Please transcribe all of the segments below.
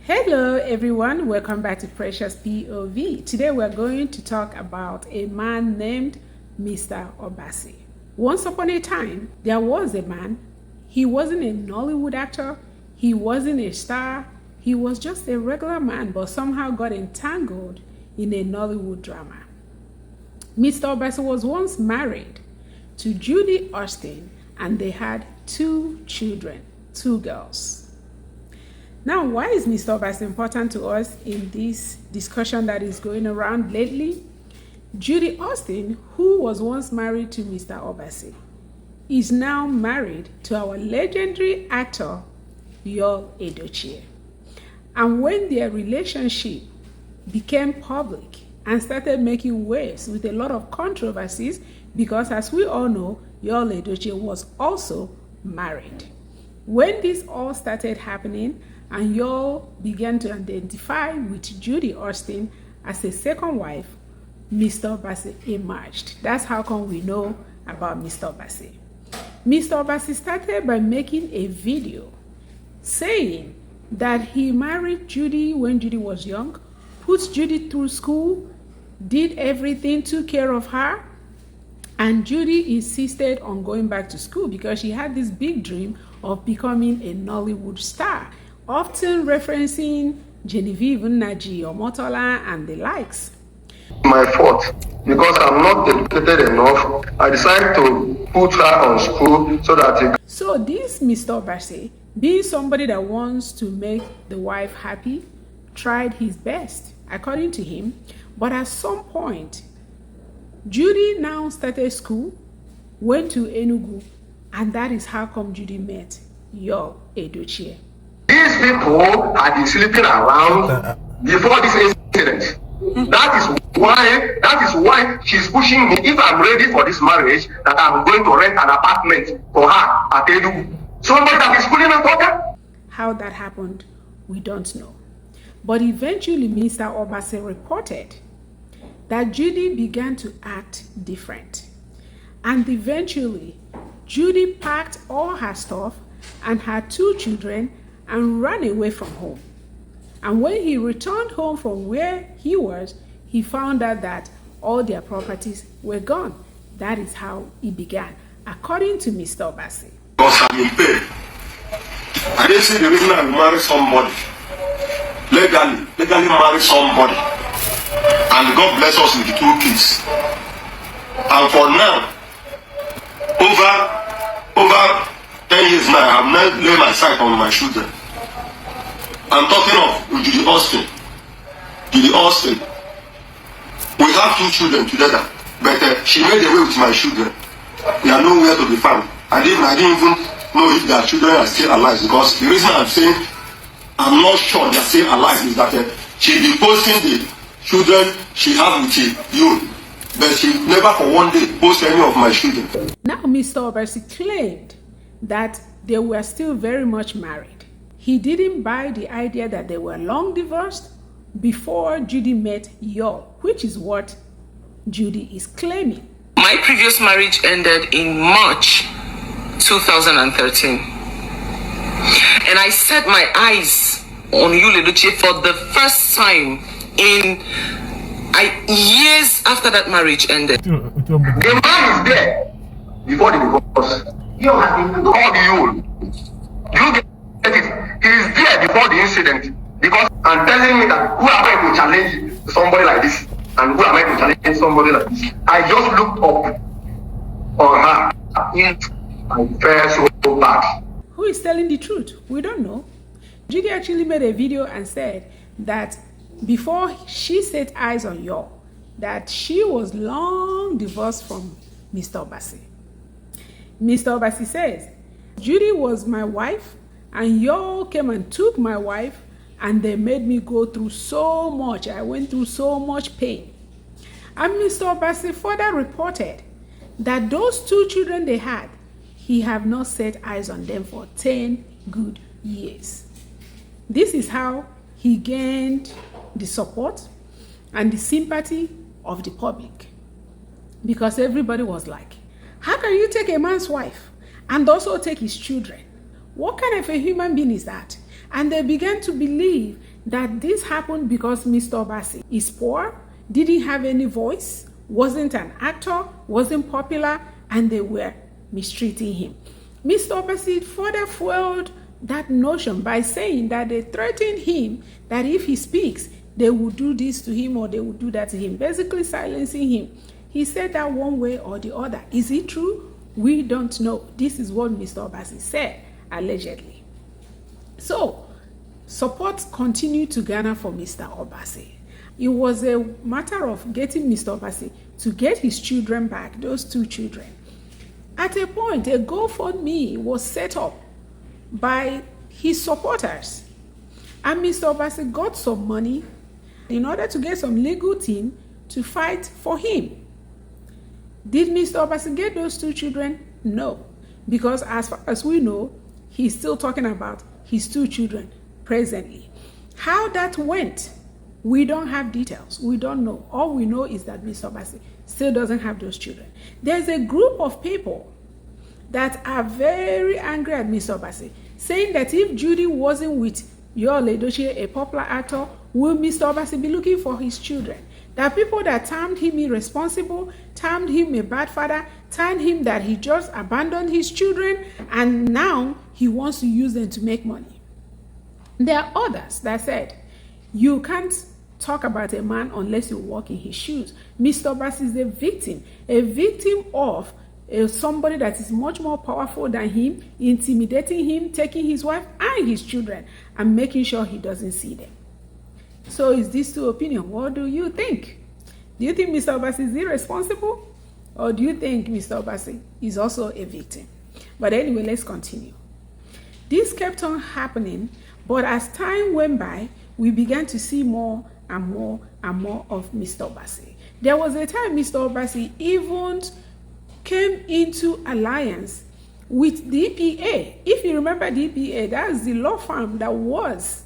Hello everyone, welcome back to Precious POV. Today we're going to talk about a man named Mr. Obasi. Once upon a time, there was a man. He wasn't a Nollywood actor, he wasn't a star, he was just a regular man, but somehow got entangled in a Nollywood drama. Mr. Obasi was once married to Judy Austin and they had 2 children, 2 girls. Now, why is Mr. Obasi important to us in this discussion that is going around lately? Judy Austin, who was once married to Mr. Obasi, is now married to our legendary actor, Yul Edochie. And when their relationship became public and started making waves with a lot of controversies, because as we all know, Yul Edochie was also married. When this all started happening, and Yul began to identify with Judy Austin as a second wife, Mr. Obasi emerged. That's how come we know about Mr. Obasi. Mr. Obasi started by making a video saying that he married Judy when Judy was young, put Judy through school, did everything, took care of her, and Judy insisted on going back to school because she had this big dream of becoming a Nollywood star, often referencing Genevieve Nnaji or Motola and the likes. My fault, because I'm not educated enough. I decided to put her on school so that So this Mr. Obasi, being somebody that wants to make the wife happy, tried his best, according to him. But at some point, Judy now started school, went to Enugu, and that is how come Judy met Yul Edochie. These people had been sleeping around before this incident. That is why she's pushing me, if I'm ready for this marriage, that I'm going to rent an apartment for her at Enugu. Somebody that is pulling me pocket. How that happened, we don't know. But eventually, Mr. Obasi reported that Judy began to act different. And eventually, Judy packed all her stuff and her 2 children and ran away from home. And when he returned home from where he was, he found out that all their properties were gone. That is how it began, according to Mr. Obasi. Because I'm in pain. I didn't see the reason I marry somebody. Legally marry somebody. And God bless us with the 2 kids. And for now, over 10 years now, I have not laid my sight on my children. I'm talking of Judy Austin. Judy Austin. We have 2 children together, but she made away with my children. They are nowhere to be found. I didn't even know if their children are still alive, because the reason I'm saying I'm not sure they're still alive is that she be posting the children she has with you, but she never for one day post any of my children. Now Mr. Obasi claimed that they were still very much married. He didn't buy the idea that they were long divorced before Judy met Yul, which is what Judy is claiming. My previous marriage ended in March 2013. And I set my eyes on Yul Edochie for the first time in years after that marriage ended. The man is there before the divorce. You have been called Yul. You get it. He is there before the incident, because I'm telling me that who am I to challenge somebody like this, and who am I to challenge somebody like this? I just looked up on her. I felt so bad. Who is telling the truth? We don't know. Judy actually made a video and said that before she set eyes on Yul, that she was long divorced from Mr. Obasi. Mr. Obasi says, Judy was my wife, and Yul came and took my wife, and they made me go through so much. I went through so much pain. And Mr. Obasi further reported that those 2 children they had, he have not set eyes on them for 10 good years. This is how he gained the support and the sympathy of the public. Because everybody was like, how can you take a man's wife and also take his children? What kind of a human being is that? And they began to believe that this happened because Mr. Obasi is poor, didn't have any voice, wasn't an actor, wasn't popular, and they were mistreating him. Mr. Obasi further fueled that notion by saying that they threatened him that if he speaks, they will do this to him or they will do that to him, basically silencing him. He said that one way or the other. Is it true? We don't know. This is what Mr. Obasi said, allegedly. So, support continued to garner for Mr. Obasi. It was a matter of getting Mr. Obasi to get his children back, those 2 children. At a point, a GoFundMe was set up by his supporters. And Mr. Obasi got some money in order to get some legal team to fight for him. Did Mr. Obasi get those 2 children? No. Because as far as we know, he's still talking about his 2 children presently. How that went, we don't have details. We don't know. All we know is that Mr. Obasi still doesn't have those children. There's a group of people that are very angry at Mr. Obasi, saying that if Judy wasn't with Yul Edochie, a popular actor, will Mr. Obasi be looking for his children? There are people that termed him irresponsible, termed him a bad father, termed him that he just abandoned his children, and now he wants to use them to make money. There are others that said, you can't talk about a man unless you walk in his shoes. Mr. Obasi is a victim of somebody that is much more powerful than him, intimidating him, taking his wife and his children, and making sure he doesn't see them. So is this 2 opinions? What do you think? Do you think Mr. Obasi is irresponsible? Or do you think Mr. Obasi is also a victim? But anyway, let's continue. This kept on happening, but as time went by, we began to see more and more and more of Mr. Obasi. There was a time Mr. Obasi even came into alliance with DPA. If you remember DPA, that's the law firm that was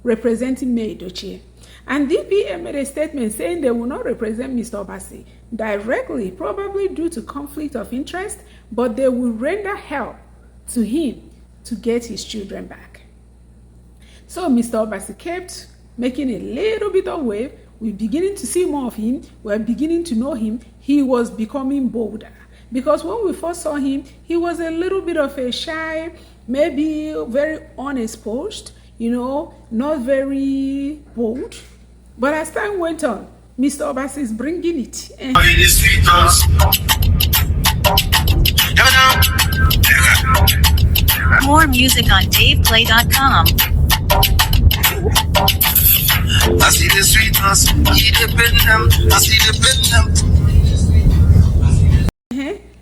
representing Yul Edochie. And DPA made a statement saying they will not represent Mr. Obasi directly, probably due to conflict of interest, but they will render help to him to get his children back. So Mr. Obasi kept making a little bit of wave. We're beginning to see more of him. We're beginning to know him. He was becoming bolder. Because when we first saw him, he was a little bit of a shy, maybe very unexposed, not very bold. But as time went on, Mr. Obasi is bringing it. More music on DavePlay.com. I see the sweetness, I see the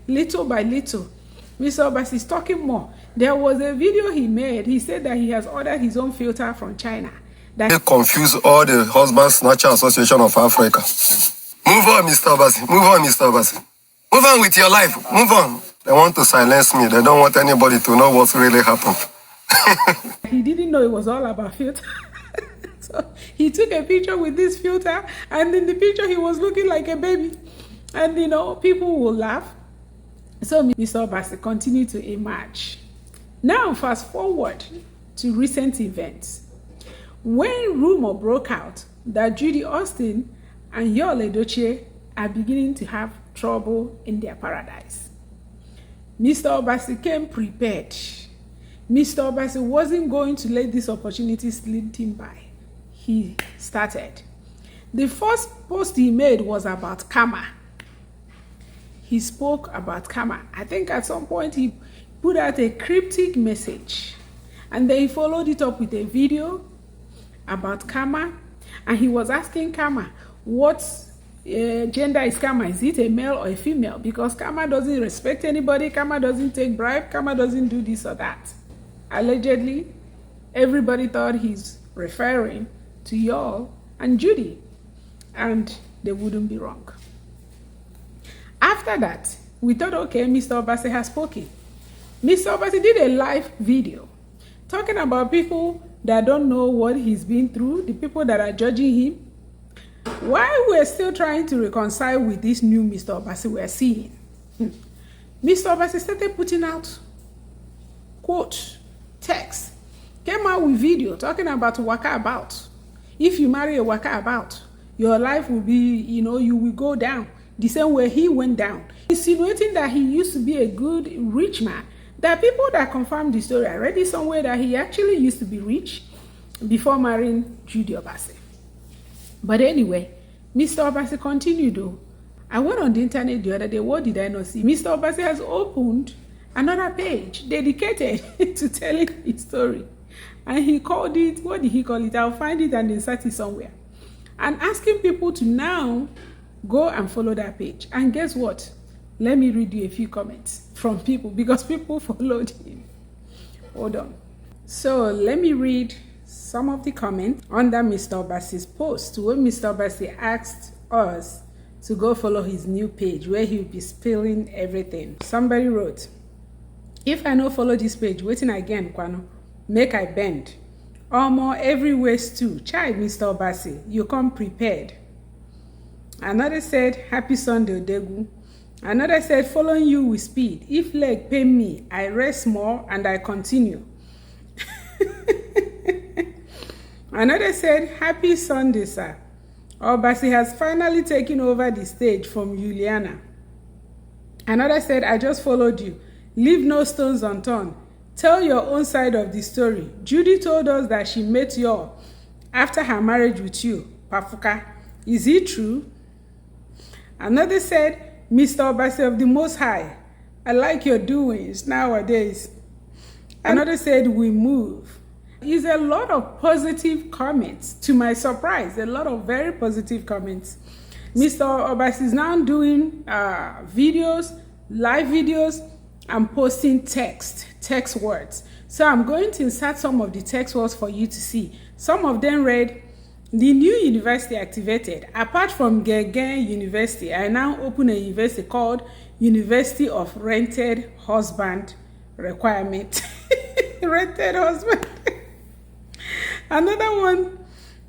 Little by little, Mr. Obasi is talking more. There was a video he made. He said that he has ordered his own filter from China. They confuse all the Husband Snatcher Association of Africa. Move on, Mr. Obasi. Move on, Mr. Obasi. Move on with your life. Move on. They want to silence me. They don't want anybody to know what's really happened. He didn't know it was all about filter. So he took a picture with this filter, and in the picture he was looking like a baby. And people will laugh. So Mr. Obasi continued to emerge. Now fast forward to recent events. When rumor broke out that Judy Austin and Yul Edochie are beginning to have trouble in their paradise, Mr. Obasi came prepared. Mr. Obasi wasn't going to let this opportunity slip him by. He started. The first post he made was about karma. He spoke about karma. I think at some point he put out a cryptic message, and then he followed it up with a video about karma, and he was asking karma, what gender is karma? Is it a male or a female? Because karma doesn't respect anybody, karma doesn't take bribe, karma doesn't do this or that. Allegedly, everybody thought he's referring to Yul and Judy, and they wouldn't be wrong. After that, we thought, okay, Mr. Obasi has spoken. Mr. Obasi did a live video talking about people that don't know what he's been through, the people that are judging him. While we're still trying to reconcile with this new Mr. Obasi we're seeing, Mr. Obasi started putting out quotes, text, came out with video talking about waka about. If you marry a waka about, your life will be, you will go down the same way he went down. Insinuating that he used to be a good, rich man. There are people that confirm the story. I read it somewhere that he actually used to be rich before marrying Judy Austin. But anyway, Mr. Obasi continued though. I went on the internet the other day. What did I not see? Mr. Obasi has opened another page dedicated to telling his story. And he called it, what did he call it? I'll find it and insert it somewhere. And asking people to now go and follow that page. And guess what? Let me read you a few comments from people because people followed him. Hold on. So let me read some of the comments under Mr. Obasi's post where Mr. Obasi asked us to go follow his new page where he'll be spilling everything. Somebody wrote, if I no follow this page, waiting again, Kwano, make I bend. Almost every waist too. Child, Mr. Obasi, you come prepared. Another said, happy Sunday, Odegu. Another said, following you with speed. If leg pain me, I rest more and I continue. Another said, happy Sunday, sir. Obasi has finally taken over the stage from Juliana. Another said, I just followed you. Leave no stones unturned. Tell your own side of the story. Judy told us that she met you after her marriage with you, Pafuka. Is it true? Another said, Mr. Obasi of the Most High, I like your doings nowadays. Another said, we move. Is a lot of positive comments. To my surprise, a lot of very positive comments. Mr. Obasi is now doing videos, live videos, and posting text words. So I'm going to insert some of the text words for you to see. Some of them read, the new university activated. Apart from Gegen University, I now open a university called University of Rented Husband Requirement. Rented husband. Another one,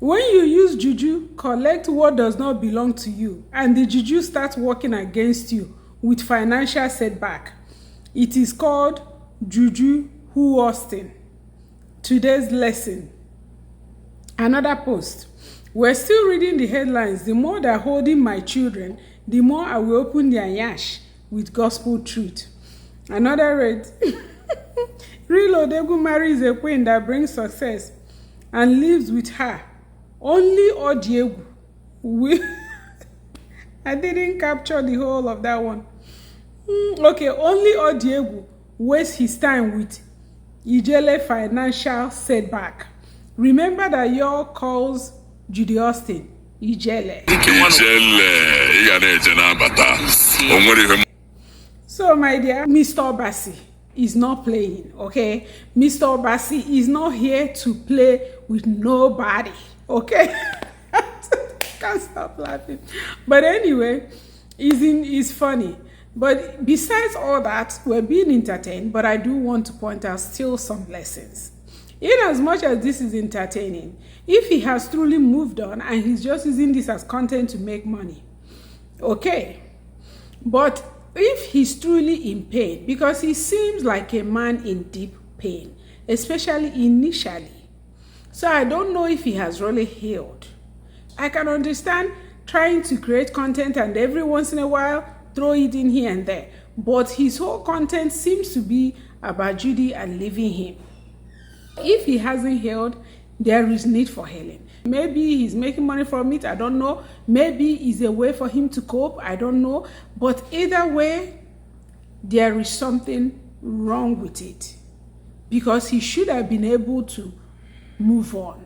when you use juju, collect what does not belong to you, and the juju starts working against you with financial setback. It is called Judy Austin. Today's lesson. Another post. We're still reading the headlines. The more they're holding my children, the more I will open their yash with gospel truth. Another read. Real Odegu marries a queen that brings success and lives with her. Only Odiegu. I didn't capture the whole of that one. Okay, only Odiegu wastes his time with Ijele financial setback. Remember that y'all calls Judy Austin Ijele. So my dear, Mr. Obasi is not playing, okay? Mr. Obasi is not here to play with nobody, okay? Can't stop laughing. But anyway, it's funny. But besides all that, we're being entertained, but I do want to point out still some lessons. In as much as this is entertaining, if he has truly moved on and he's just using this as content to make money, okay. But if he's truly in pain, because he seems like a man in deep pain, especially initially. So I don't know if he has really healed. I can understand trying to create content and every once in a while throw it in here and there. But his whole content seems to be about Judy and leaving him. If he hasn't healed, there is need for healing. Maybe he's making money from it, I don't know. Maybe it's a way for him to cope, I don't know. But either way, there is something wrong with it. Because he should have been able to move on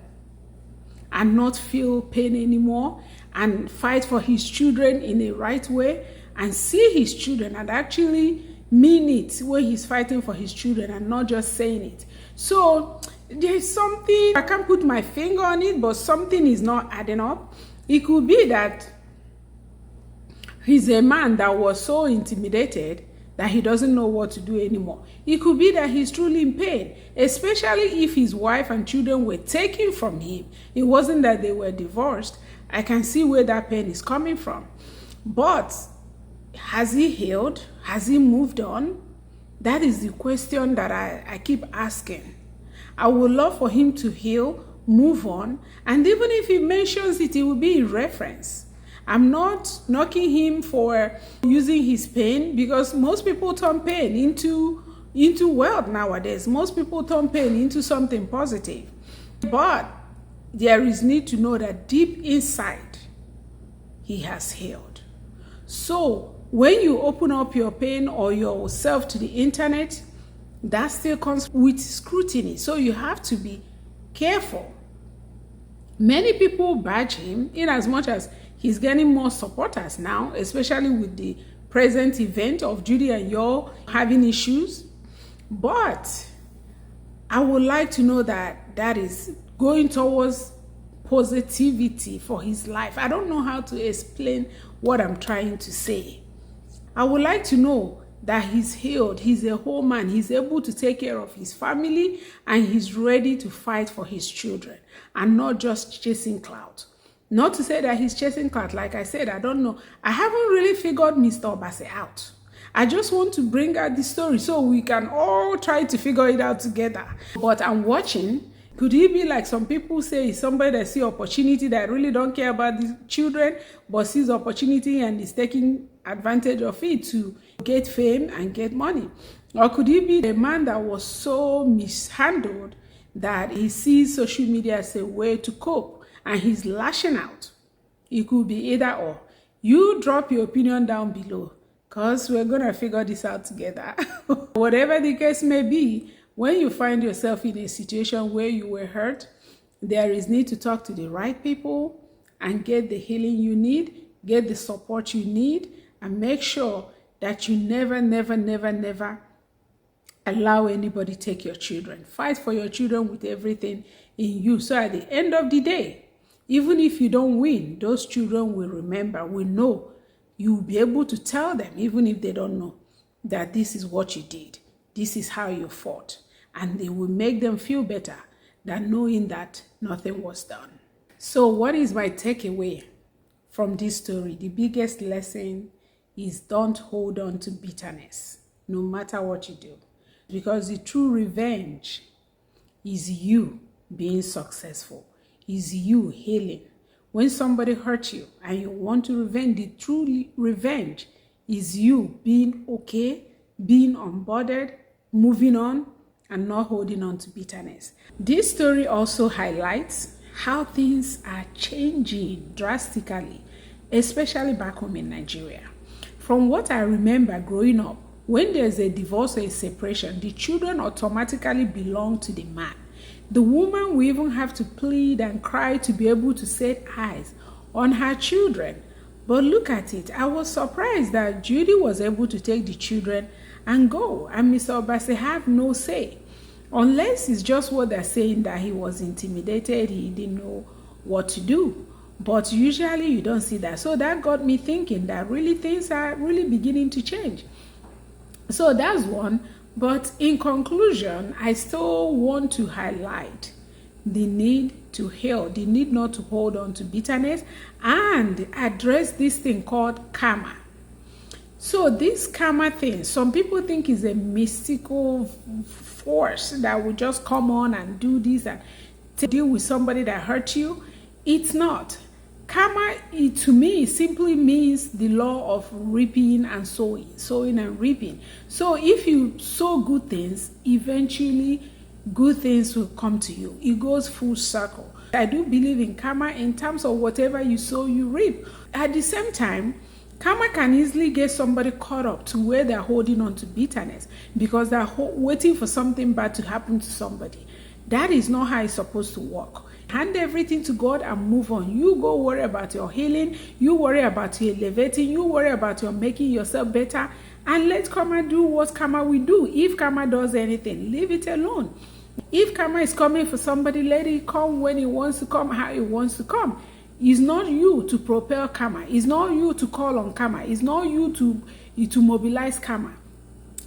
and not feel pain anymore and fight for his children in a right way and see his children and actually mean it when he's fighting for his children and not just saying it. So there's something, I can't put my finger on it, but something is not adding up. It could be that he's a man that was so intimidated that he doesn't know what to do anymore. It could be that he's truly in pain, especially if his wife and children were taken from him. It wasn't that they were divorced. I can see where that pain is coming from. But has he healed? Has he moved on? That is the question that I keep asking. I would love for him to heal, move on, and even if he mentions it, it will be in reference. I'm not knocking him for using his pain, because most people turn pain into wealth nowadays. Most people turn pain into something positive. But there is need to know that deep inside, he has healed. So when you open up your pain or yourself to the internet, that still comes with scrutiny. So you have to be careful. Many people badge him in as much as he's getting more supporters now, especially with the present event of Judy and Yul having issues. But I would like to know that that is going towards positivity for his life. I don't know how to explain what I'm trying to say. I would like to know that he's healed, he's a whole man, he's able to take care of his family, and he's ready to fight for his children and not just chasing clout. Not to say that he's chasing clout. Like I said, I don't know. I haven't really figured Mr. Obasi out. I just want to bring out the story so we can all try to figure it out together. But I'm watching. Could he be like some people say, is somebody that see opportunity, that really don't care about the children, but sees opportunity and is taking advantage of it to get fame and get money? Or could he be a man that was so mishandled that he sees social media as a way to cope and he's lashing out? It could be either or. You drop your opinion down below, because we're going to figure this out together. Whatever the case may be, when you find yourself in a situation where you were hurt, there is need to talk to the right people and get the healing you need, get the support you need, and make sure that you never allow anybody take your children. Fight for your children with everything in you. So at the end of the day, even if you don't win, those children will remember, will know. You'll be able to tell them, even if they don't know, that this is what you did. This is how you fought. And it will make them feel better than knowing that nothing was done. So what is my takeaway from this story? The biggest lesson is don't hold on to bitterness, no matter what you do. Because the true revenge is you being successful, is you healing. When somebody hurts you and you want to revenge, the true revenge is you being okay, being unbothered, moving on, and not holding on to bitterness. This story also highlights how things are changing drastically, especially back home in Nigeria. From what I remember growing up, when there's a divorce or a separation, the children automatically belong to the man. The woman will even have to plead and cry to be able to set eyes on her children. But look at it. I was surprised that Judy was able to take the children and go, and Mr. Obasi have no say. Unless it's just what they're saying, that he was intimidated, he didn't know what to do. But usually you don't see that. So that got me thinking that really things are really beginning to change. So that's one. But in conclusion, I still want to highlight the need to heal, the need not to hold on to bitterness, and address this thing called karma. So this karma thing, some people think is a mystical force that will just come on and do this and to deal with somebody that hurt you. It's not. Karma, to me, simply means the law of reaping and sowing and reaping. So if you sow good things, eventually good things will come to you. It goes full circle. I do believe in karma in terms of whatever you sow, you reap. At the same time, karma can easily get somebody caught up to where they're holding on to bitterness because they're waiting for something bad to happen to somebody. That is not how it's supposed to work. Hand everything to God and move on. You go worry about your healing. You worry about your elevating. You worry about your making yourself better. And let karma do what karma will do. If karma does anything, leave it alone. If karma is coming for somebody, let it come when it wants to come, how it wants to come. It's not you to propel karma. It's not you to call on karma. It's not you to mobilize karma.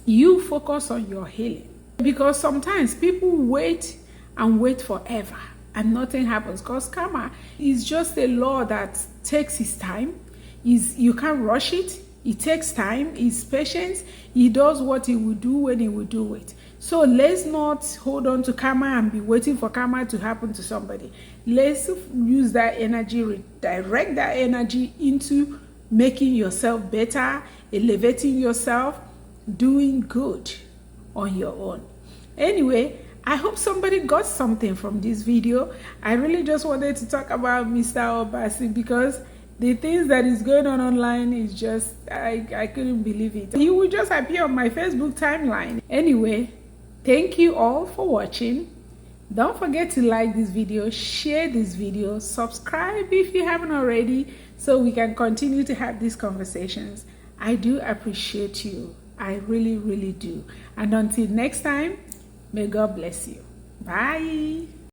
You focus on your healing. Because sometimes people wait and wait forever and nothing happens, because karma is just a law that takes its time. You can't rush it. It takes time. It's patience. He does what he will do when he will do it. So let's not hold on to karma and be waiting for karma to happen to somebody. Let's use that energy, redirect that energy into making yourself better, elevating yourself, doing good on your own. Anyway, I hope somebody got something from this video. I really just wanted to talk about Mr. Obasi because the things that is going on online is just, I couldn't believe it. He will just appear on my Facebook timeline. Anyway, thank you all for watching. Don't forget to like this video, share this video, subscribe if you haven't already, so we can continue to have these conversations. I do appreciate you. I really, really do. And until next time, may God bless you. Bye.